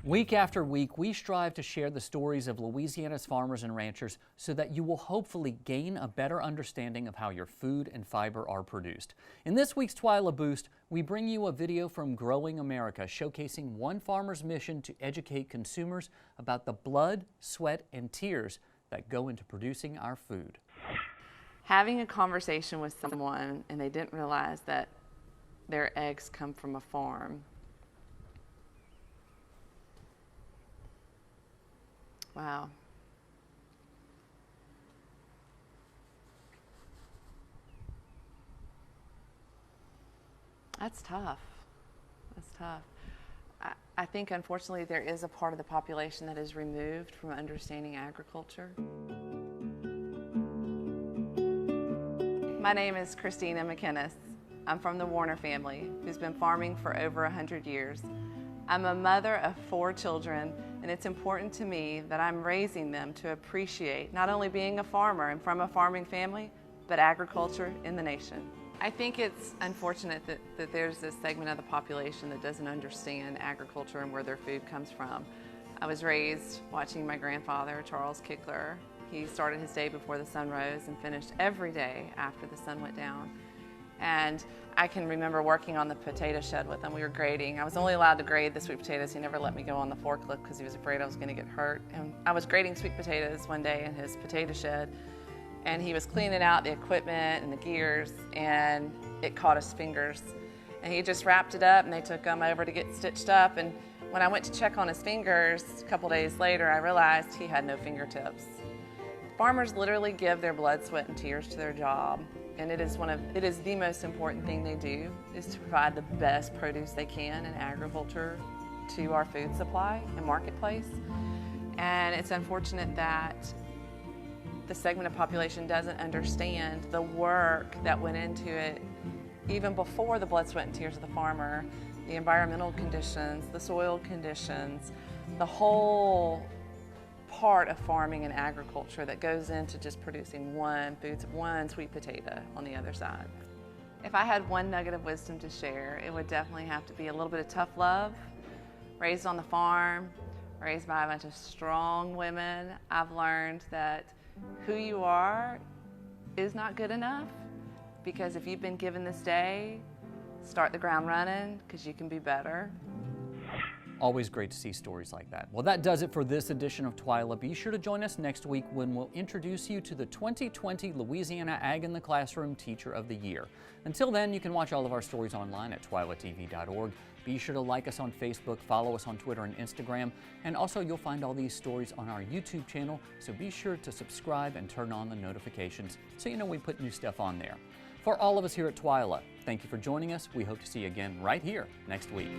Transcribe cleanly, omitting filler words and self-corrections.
Week after week, we strive to share the stories of Louisiana's farmers and ranchers so that you will hopefully gain a better understanding of how your food and fiber are produced. In this week's TWILA Boost, we bring you a video from Growing America showcasing one farmer's mission to educate consumers about the blood, sweat, and tears that go into producing our food. Having a conversation with someone and they didn't realize that their eggs come from a farm. Wow. That's tough. That's tough. I think, unfortunately, there is a part of the population that is removed from understanding agriculture. My name is Christina McInnes. I'm from the Warner family, who's been farming for over 100 years. I'm a mother of 4 children, and it's important to me that I'm raising them to appreciate not only being a farmer and from a farming family, but agriculture in the nation. I think it's unfortunate that there's this segment of the population that doesn't understand agriculture and where their food comes from. I was raised watching my grandfather, Charles Kickler. He started his day before the sun rose and finished every day after the sun went down. And I can remember working on the potato shed with him. We were grading. I was only allowed to grade the sweet potatoes. He never let me go on the forklift because he was afraid I was going to get hurt. And I was grading sweet potatoes one day in his potato shed, and he was cleaning out the equipment and the gears, and it caught his fingers. And he just wrapped it up, and they took him over to get stitched up. And when I went to check on his fingers a couple days later, I realized he had no fingertips. Farmers literally give their blood, sweat, and tears to their job. And it is the most important thing they do, is to provide the best produce they can in agriculture to our food supply and marketplace. And it's unfortunate that the segment of population doesn't understand the work that went into it even before the blood, sweat, and tears of the farmer, the environmental conditions, the soil conditions, the whole part of farming and agriculture that goes into just producing one sweet potato on the other side. If I had one nugget of wisdom to share, it would definitely have to be a little bit of tough love. Raised on the farm, raised by a bunch of strong women, I've learned that who you are is not good enough, because if you've been given this day, start the ground running, because you can be better. Always great to see stories like that. Well, that does it for this edition of TWILA. Be sure to join us next week when we'll introduce you to the 2020 Louisiana Ag in the Classroom Teacher of the Year. Until then, you can watch all of our stories online at twilatv.org. Be sure to like us on Facebook, follow us on Twitter and Instagram, and also you'll find all these stories on our YouTube channel, so be sure to subscribe and turn on the notifications so you know we put new stuff on there. For all of us here at TWILA, thank you for joining us. We hope to see you again right here next week.